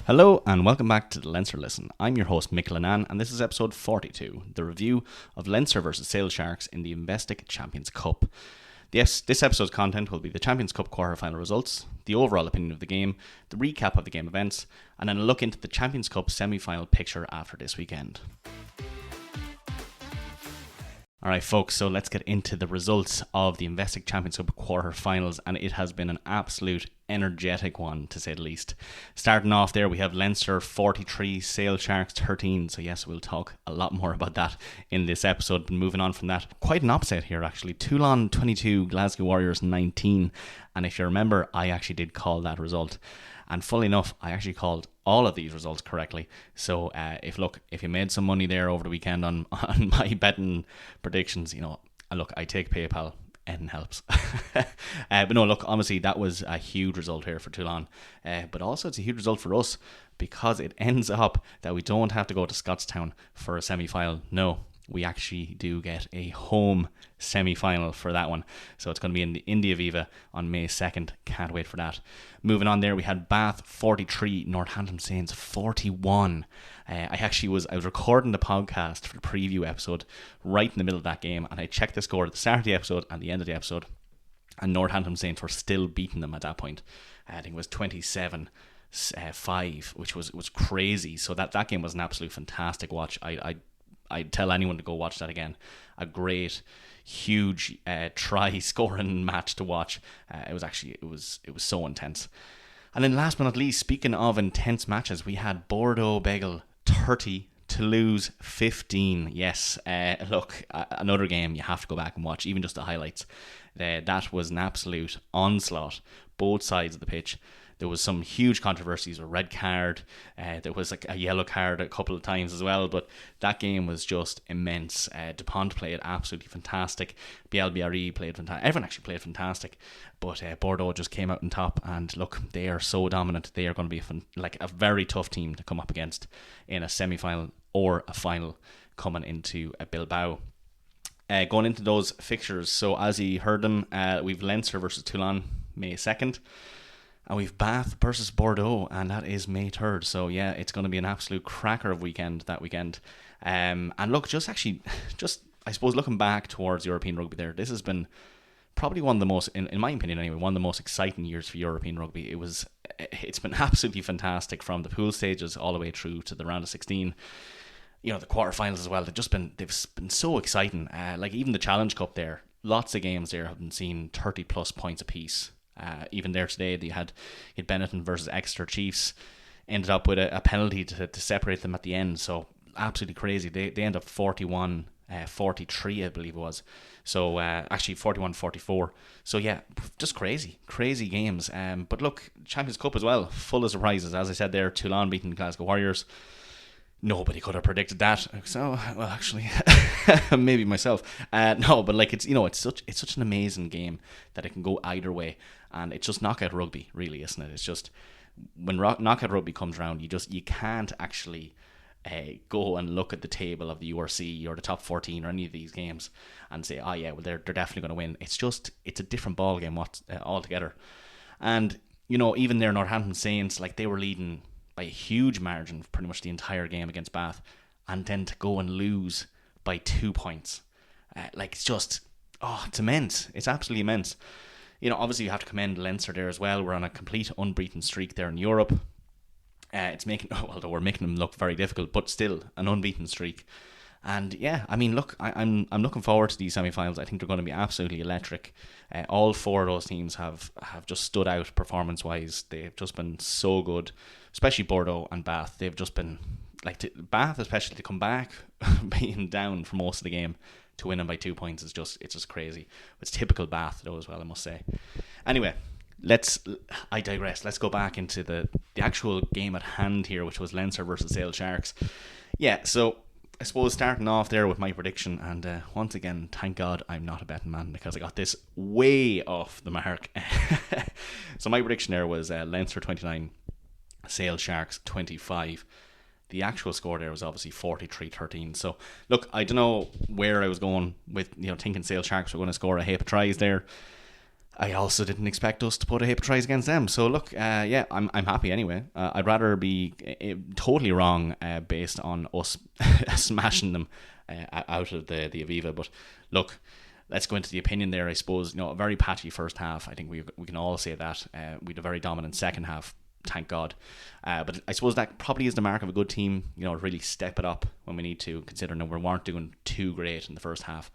Hello and welcome back to the Leinster Listen. I'm your host Mick Lennon and this is episode 42, the review of Leinster versus Sale Sharks in the Investec Champions Cup. Yes, this episode's content will be the Champions Cup quarter-final results, the overall opinion of the game, the recap of the game events, and then a look into the Champions Cup semi-final picture after this weekend. Alright folks, so let's get into the results of the Investec Champions Cup quarter-finals, and it has been an absolute energetic one to say the least. Starting off there, we have Leinster 43, Sale Sharks 13, so yes, we'll talk a lot more about that in this episode. But moving on from that, quite an upset here actually. Toulon 22, Glasgow Warriors 19, and if you remember, I actually did call that result. And funnily enough, I actually called all of these results correctly. So if you made some money there over the weekend on my betting predictions, I take PayPal. Anything helps. But no, look, honestly, that was a huge result here for Toulon. But also it's a huge result for us because it ends up that we don't have to go to Scottstown for a semi-final. No, we actually do get a home semi-final for that one. So it's going to be in the Aviva on May 2nd. Can't wait for that. Moving on there, we had Bath 43, Northampton Saints 41. I was recording the podcast for the preview episode right in the middle of that game, and I checked the score at the start of the episode and the end of the episode, and Northampton Saints were still beating them at that point. I think it was 27-5, which was crazy. So that game was an absolute fantastic watch. I'd tell anyone to go watch that again. A great, huge try-scoring match to watch. It was so intense. And then last but not least, speaking of intense matches, we had Bordeaux Bagel 30, Toulouse 15. Yes, look, another game you have to go back and watch, even just the highlights. That was an absolute onslaught, both sides of the pitch. There was some huge controversies, a red card, there was like a yellow card a couple of times as well, but that game was just immense. Dupont played absolutely fantastic, BLBRE played fantastic, everyone actually played fantastic, but Bordeaux just came out on top, and look, they are so dominant. They are going to be a very tough team to come up against in a semi-final or a final coming into Bilbao. Going into those fixtures, so as you heard them, we've Leinster versus Toulon May 2nd. And we've Bath versus Bordeaux, and that is May 3rd. So yeah, it's going to be an absolute cracker of that weekend. And look, I suppose looking back towards European rugby there, this has been probably one of the most, in my opinion anyway, one of the most exciting years for European rugby. It's been absolutely fantastic from the pool stages all the way through to the round of 16. The quarterfinals as well. They've been so exciting. Like even the Challenge Cup there, lots of games there have been seen 30 plus points apiece. Even there today, they had Benetton versus Exeter Chiefs, ended up with a penalty to separate them at the end. So absolutely crazy. They end up 41-43, I believe it was. So actually 41-44. So yeah, just crazy games. But look, Champions Cup as well, full of surprises. As I said there, Toulon beating Glasgow Warriors. Nobody could have predicted that. So, well, actually, maybe myself. No, but like it's such an amazing game that it can go either way, and it's just knockout rugby, really, isn't it? It's just when knockout rugby comes around, you can't actually go and look at the table of the URC or the top 14 or any of these games and say, oh yeah, well they're definitely going to win. It's a different ball game altogether, and even their Northampton Saints, like they were leading by a huge margin pretty much the entire game against Bath, and then to go and lose by 2 points. It's immense. It's absolutely immense. Obviously you have to commend Leinster there as well. We're on a complete unbeaten streak there in Europe. Although we're making them look very difficult, but still an unbeaten streak. And yeah, I mean, look, I'm looking forward to these semi-finals. I think they're going to be absolutely electric. All four of those teams have just stood out performance-wise. They've just been so good, especially Bordeaux and Bath. They've just been, Bath especially, to come back being down for most of the game to win them by 2 points it's just crazy. It's typical Bath though as well, I must say. Anyway, I digress. Let's go back into the actual game at hand here, which was Leinster versus Sale Sharks. Yeah, so I suppose starting off there with my prediction, and once again, thank God I'm not a betting man because I got this way off the mark. So my prediction there was Leinster 29, Sale Sharks 25. The actual score there was obviously 43-13. So look, I don't know where I was going with thinking Sale Sharks were going to score a heap of tries there. I also didn't expect us to put a heap of tries against them. So look, yeah, I'm happy anyway. I'd rather be totally wrong based on us smashing them out of the Aviva. But look, let's go into the opinion there. I suppose, a very patchy first half. I think we can all say that. We had a very dominant second half. Thank God. But I suppose that probably is the mark of a good team. Really step it up when we need to, considering that we weren't doing too great in the first half.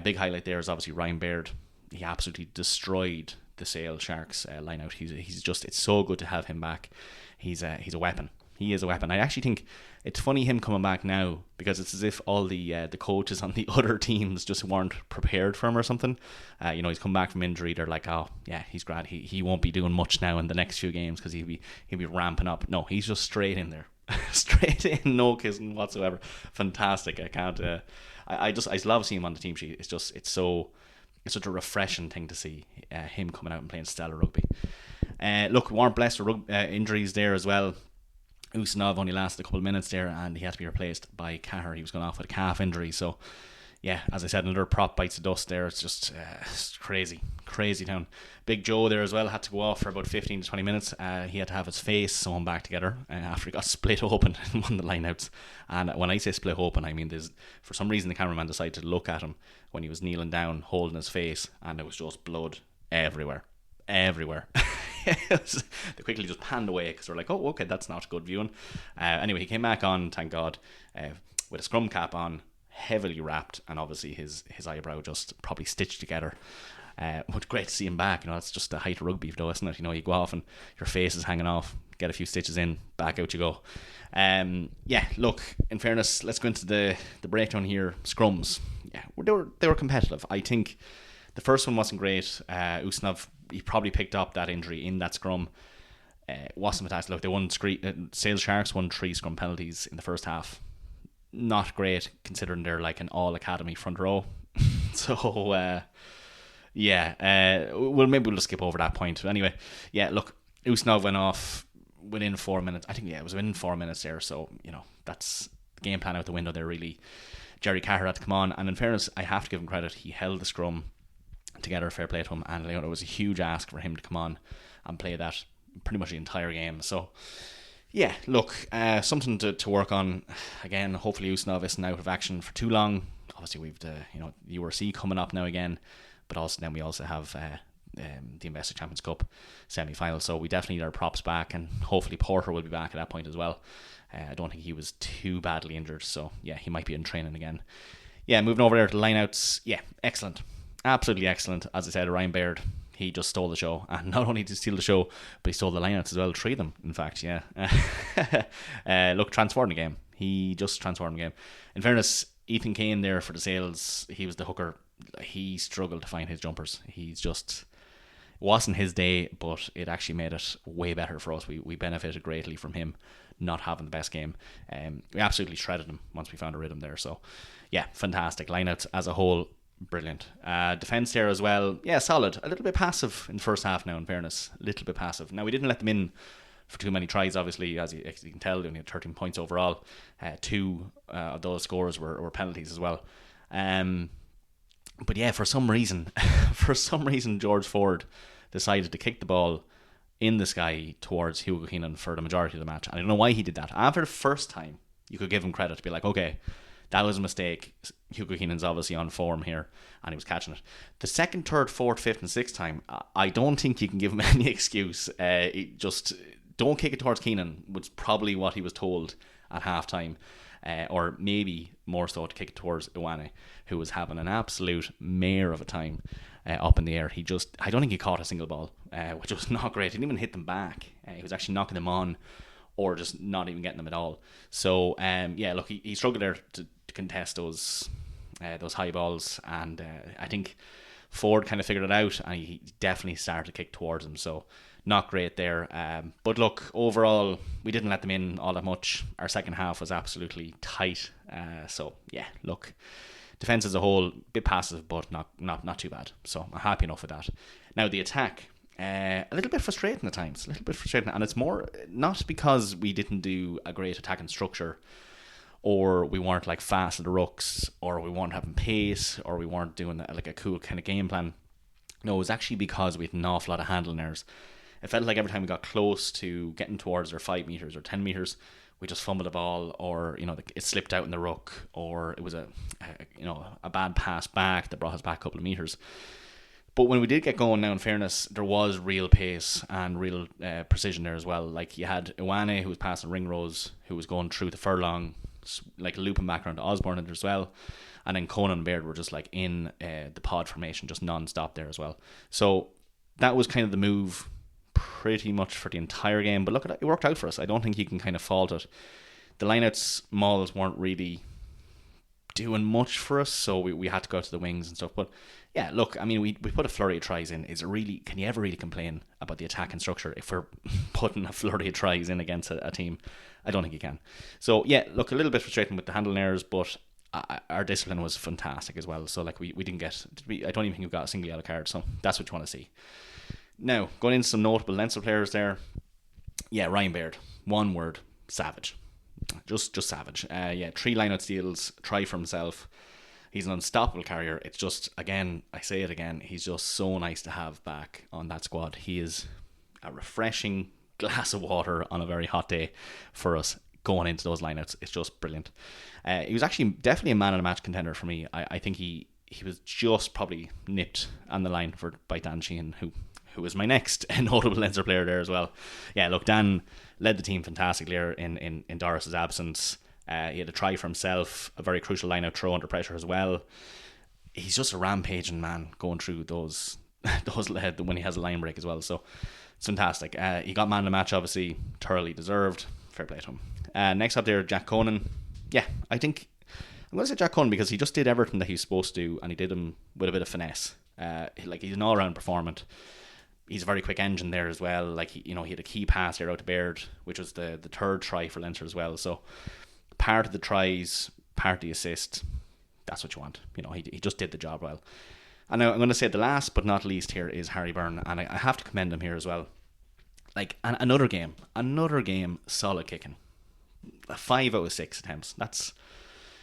Big highlight there is obviously Ryan Baird. He absolutely destroyed the Sale Sharks line out. He's just, it's so good to have him back. He's a weapon. He is a weapon. I actually think it's funny him coming back now, because it's as if all the coaches on the other teams just weren't prepared for him or something. He's come back from injury. They're like, oh yeah, he's grand. He won't be doing much now in the next few games because he'll be ramping up. No, he's just straight in there, straight in, no kissing whatsoever. Fantastic. I can't. I love seeing him on the team sheet. It's such a refreshing thing to see him coming out and playing stellar rugby. Look, we weren't blessed with injuries there as well. Usmanov only lasted a couple of minutes there, and he had to be replaced by Cahir. He was going off with a calf injury. So, yeah, as I said, another prop bites the dust there. It's just it's crazy town. Big Joe there as well had to go off for about 15 to 20 minutes. He had to have his face sewn back together after he got split open in one of the lineouts. And when I say split open, I mean for some reason the cameraman decided to look at him when he was kneeling down, holding his face, and there was just blood everywhere. They quickly just panned away because they're like, oh, okay, that's not good viewing. Anyway, he came back on, thank God, with a scrum cap on, heavily wrapped, and obviously his eyebrow just probably stitched together. But great to see him back. That's just the height of rugby, though, isn't it? You go off and your face is hanging off, get a few stitches in, back out you go. Yeah, look, in fairness, let's go into the breakdown here. Scrums, yeah, they were competitive. I think the first one wasn't great. Usmanov, he probably picked up that injury in that scrum. Wasn't fantastic. Look, they won. Sale Sharks won 3 scrum penalties in the first half. Not great considering they're like an all academy front row. So yeah, well, maybe we'll just skip over that point. But anyway, yeah, look, Usmanov went off within 4 minutes. I think, yeah, it was within 4 minutes there. So that's the game plan out the window there. Really, Jerry Cahir had to come on, and in fairness, I have to give him credit. He held the scrum together, fair play to him, and it was a huge ask for him to come on and play that pretty much the entire game. So yeah, look, something to work on. Again, hopefully Usmanov isn't out of action for too long. Obviously we've the URC coming up now again, but also then we also have the Investec Champions Cup semi-final, so we definitely need our props back, and hopefully Porter will be back at that point as well. I don't think he was too badly injured, so yeah, he might be in training again. Yeah, moving over there to the lineouts, yeah, excellent. Absolutely excellent. As I said, Ryan Baird, he just stole the show. And not only did he steal the show, but he stole the lineouts as well. 3 of them, in fact, yeah. Look, transformed the game. He just transformed the game. In fairness, Ethan Kane there for the Sales, he was the hooker. He struggled to find his jumpers. He's just... It wasn't his day, but it actually made it way better for us. We benefited greatly from him not having the best game. We absolutely shredded him once we found a rhythm there. So, yeah, fantastic. Lineouts as a whole, brilliant. Defence there as well, yeah, solid. A little bit passive in the first half now, in fairness. A little bit passive. Now, we didn't let them in for too many tries, obviously. As you can tell, they only had 13 points overall. 2 of those scores were penalties as well. But yeah, for some reason, George Ford decided to kick the ball in the sky towards Hugo Keenan for the majority of the match. And I don't know why he did that. After the first time, you could give him credit to be like, okay, that was a mistake. Hugo Keenan's obviously on form here, and he was catching it. The second, third, fourth, fifth, and sixth time, I don't think you can give him any excuse. Just don't kick it towards Keenan was probably what he was told at halftime, or maybe more so to kick it towards Iwane, who was having an absolute mare of a time up in the air. I don't think he caught a single ball, which was not great. He didn't even hit them back. He was actually knocking them on, or just not even getting them at all. So yeah, look, he struggled there to contest those high balls, and I think Ford kind of figured it out, and he definitely started to kick towards him. So not great there. But look, overall, we didn't let them in all that much. Our second half was absolutely tight. So yeah, look, defence as a whole, bit passive, but not too bad. So I'm happy enough with that. Now the attack, a little bit frustrating at times. And it's more not because we didn't do a great attacking structure, or we weren't like fast at the rucks, or we weren't having pace, or we weren't doing like a cool kind of game plan. No, it was actually because we had an awful lot of handling errors. It felt like every time we got close to getting towards our 5 metres or 10 metres, we just fumbled the ball, or it slipped out in the ruck, or it was a bad pass back that brought us back a couple of metres. But when we did get going now, in fairness, there was real pace and real precision there as well. Like, you had Iwane, who was passing Ringrose, who was going through the furlong, like looping back around to Osborne as well. And then Conan and Baird were just like in the pod formation, just non-stop there as well. So that was kind of the move pretty much for the entire game. But look, it worked out for us. I don't think you can kind of fault it. The lineouts mauls weren't really doing much for us, so we had to go to the wings and stuff. But yeah, look, I mean, we put a flurry of tries in. Can you ever really complain about the attacking structure if we're putting a flurry of tries in against a team? I don't think you can. So yeah, look, a little bit frustrating with the handling errors, but our discipline was fantastic as well. So like we didn't get, I don't even think we got a single yellow card. So that's what you want to see. Now, going into some notable Leinster players there. Yeah, Ryan Baird. One word: savage. Just savage. 3 line-out steals, try for himself. He's an unstoppable carrier. It's just, again, I say it again, he's just so nice to have back on that squad. He is a refreshing glass of water on a very hot day for us going into those lineouts. It's just brilliant. He was actually definitely a man of the match contender for me. I think he was just probably nipped on the line by Dan Sheehan, who was my next notable Leinster player there as well. Yeah, look, Dan led the team fantastically in Doris's absence. He had a try for himself, a very crucial line-out throw under pressure as well. He's just a rampaging man going through those when he has a line break as well. So it's fantastic. He got man of the match, obviously, thoroughly deserved. Fair play to him. Next up there, Jack Conan. Yeah, I think I'm going to say Jack Conan because he just did everything that he was supposed to do, and he did them with a bit of finesse. He's an all-round performant. He's a very quick engine there as well. Like, he had a key pass there out to Baird, which was the third try for Leinster as well. So part of the tries, part of the assist, that's what you want. He just did the job well. And now I'm going to say the last but not least here is Harry Byrne, and I have to commend him here as well. Like, another game, solid kicking. 5 out of 6 attempts.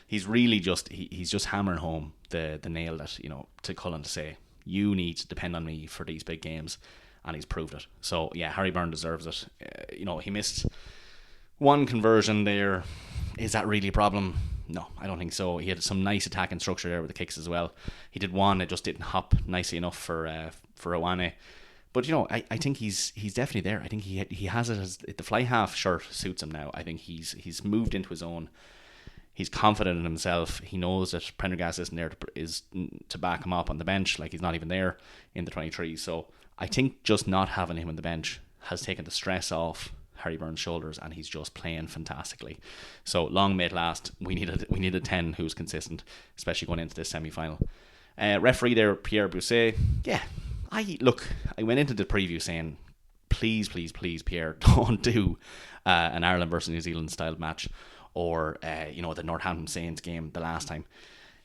He's really just he's just hammering home the nail that, to Cullen to say, you need to depend on me for these big games, and he's proved it. So yeah, Harry Byrne deserves it. He missed one conversion there. Is that really a problem? No, I don't think so. He had some nice attacking structure there with the kicks as well. He did one, it just didn't hop nicely enough for Iwane. But I think he's definitely there. I think he has it as the fly half shirt suits him now. I think he's moved into his own. He's confident in himself. He knows that Prendergast isn't there to back him up on the bench. Like, he's not even there in the 23. So I think just not having him on the bench has taken the stress off Harry Byrne's shoulders, and he's just playing fantastically. So long may it last. We need a 10 who's consistent, especially going into this semi-final. Referee there, Pierre Bousset. Yeah, I went into the preview saying, please, Pierre, don't do an Ireland versus New Zealand style match, or the Northampton Saints game the last time.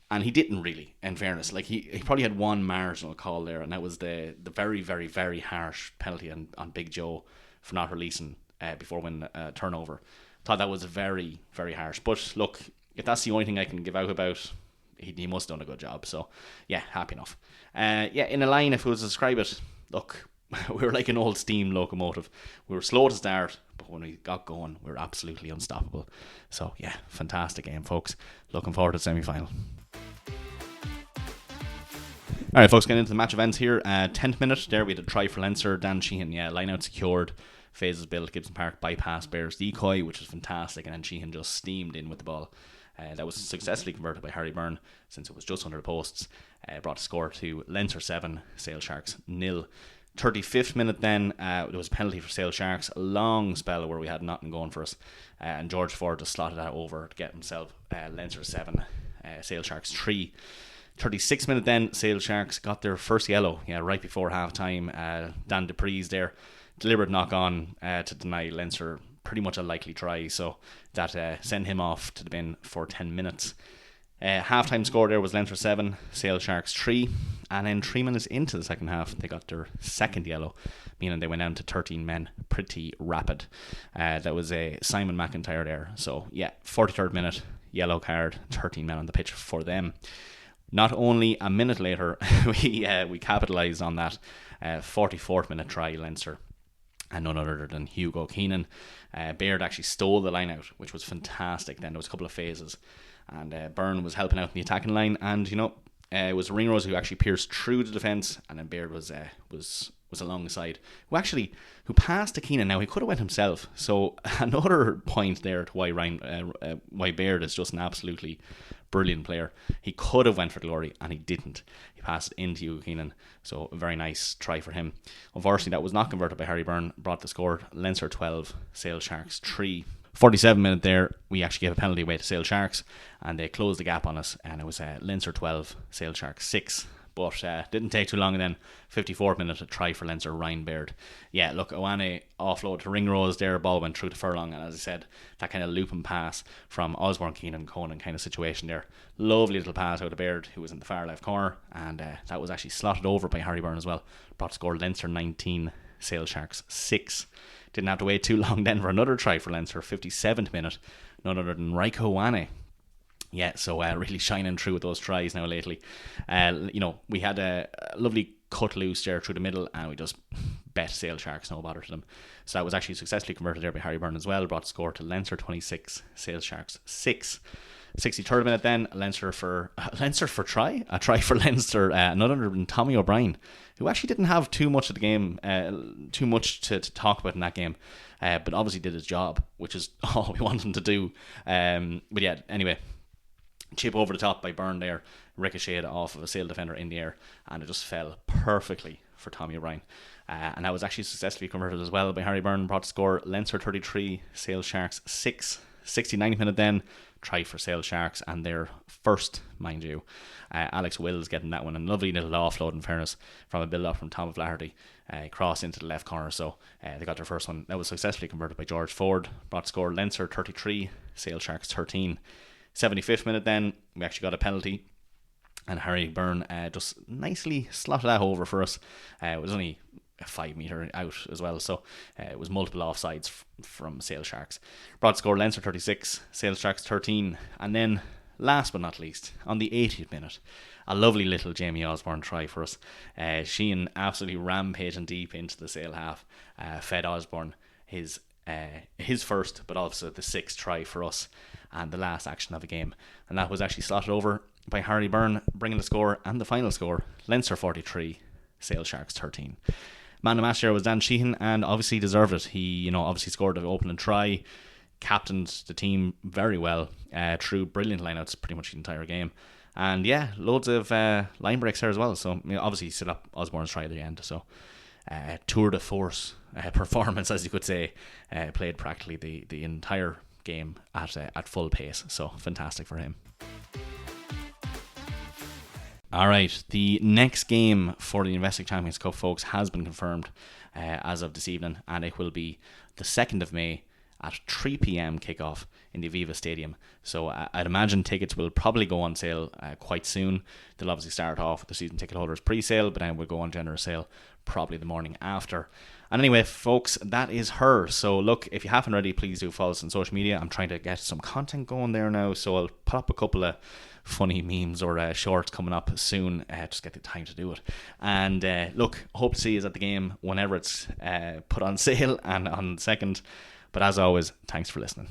And he didn't really, in fairness. Like, he probably had one marginal call there, and that was the very, very, very harsh penalty on Big Joe for not releasing before winning a turnover. Thought that was very, very harsh. But look, if that's the only thing I can give out about, he must have done a good job. So yeah, happy enough. In a line, if I was to describe it, look, we were like an old steam locomotive. We were slow to start, but when we got going, we were absolutely unstoppable. So yeah, fantastic game, folks. Looking forward to the semi-final. Alright, folks, getting into the match events here. 10th minute, there we had a try for Leinster. Dan Sheehan, line out secured. Phases built, Gibson Park bypass Bears decoy, which was fantastic, and then Sheehan just steamed in with the ball. That was successfully converted by Harry Byrne, since it was just under the posts. Brought the score to Leinster 7, Sale Sharks 0. 35th minute then, there was a penalty for Sale Sharks. A long spell where we had nothing going for us. And George Ford just slotted that over to get himself Leinster 7, Sale Sharks 3. 36th minute then, Sale Sharks got their first yellow, right before half time. Dan Dupree's there. Deliberate knock on to deny Leinster pretty much a likely try, so that sent him off to the bin for 10 minutes. Half-time score there was Leinster 7, Sale Sharks 3, and then 3 minutes into the second half they got their second yellow, meaning they went down to 13 men pretty rapid. That was a Simon McIntyre there, so 43rd minute, yellow card, 13 men on the pitch for them. Not only a minute later, we capitalised on that 44th minute try, Leinster, and none other than Hugo Keenan. Baird actually stole the line out, which was fantastic. Then there was a couple of phases, and Byrne was helping out in the attacking line, and it was Ringrose who actually pierced through the defence, and then Baird was alongside, who passed to Keenan. Now he could have went himself, so another point there to why Baird is just an absolutely brilliant player. He could have went for glory, and he didn't. He passed it into Hugo Keenan, so a very nice try for him. Unfortunately, that was not converted by Harry Byrne. Brought the score: Leinster 12, Sale Sharks 3. 47 minute there, we actually gave a penalty away to Sale Sharks, and they closed the gap on us, and it was Leinster 12, Sale Sharks 6. But didn't take too long, and then 54th minute, a try for Leinster, Ryan Baird. Yeah, look, Owane offload to Ringrose there, ball went through to Furlong, and as I said, that kind of looping pass from Osborne, Keenan, Conan kind of situation there. Lovely little pass out of Baird, who was in the far left corner, and that was actually slotted over by Harry Byrne as well. Brought to score: Leinster 19, Sale Sharks 6. Didn't have to wait too long then for another try for Leinster, 57th minute, none other than Raiko Wane. Yeah, so really shining through with those tries now lately. We had a lovely cut loose there through the middle, and we just bet Sale Sharks, no bother to them. So that was actually successfully converted there by Harry Byrne as well. Brought the score to Leinster 26, Sale Sharks 6. 63rd minute then, Leinster for try? A try for Leinster, another than Tommy O'Brien, who actually didn't have too much of the game, too much to talk about in that game, but obviously did his job, which is all we want him to do. But yeah, anyway, chip over the top by Byrne there, ricocheted off of a Sale defender in the air, and it just fell perfectly for Tommy O'Brien. And that was actually successfully converted as well by Harry Byrne. Brought to score: Leinster 33, Sale Sharks 6. 69th minute then, try for Sale Sharks, and their first, mind you. Alex Wills getting that one, and lovely little offload in fairness from a build up from Tom O'Flaherty, cross into the left corner, so they got their first one. That was successfully converted by George Ford. Brought to score: Leinster 33, Sale Sharks 13. 75th minute then, we actually got a penalty, and Harry Byrne just nicely slotted that over for us. It was only a 5 metre out as well, so it was multiple offsides from Sale Sharks. Brought score: Leinster 36, Sale Sharks 13. And then last but not least, on the 80th minute, a lovely little Jamie Osborne try for us. Sheehan absolutely rampaging deep into the Sale half, fed Osborne his first, but also the 6th try for us, and the last action of the game. And that was actually slotted over by Harry Byrne, bringing the score and the final score: Leinster 43, Sale Sharks 13. Man of the match there was Dan Sheehan, and obviously deserved it. He, obviously scored the opening try, captained the team very well, threw brilliant lineouts pretty much the entire game. And yeah, loads of line breaks there as well. So obviously he set up Osborne's try at the end. So tour de force performance, as you could say, played practically the entire game at full pace. So fantastic for him. Alright, the next game for the Investec Champions Cup, folks, has been confirmed as of this evening, and it will be the 2nd of May at 3 p.m. kickoff in the Aviva Stadium. So I'd imagine tickets will probably go on sale quite soon. They'll obviously start off with the season ticket holders pre-sale, but then we'll go on general sale probably the morning after. And anyway, folks, that is her. So look, if you haven't already, please do follow us on social media. I'm trying to get some content going there now, so I'll put up a couple of funny memes or shorts coming up soon. Just get the time to do it. And look, hope to see you at the game whenever it's put on sale and on 2nd. But as always, thanks for listening.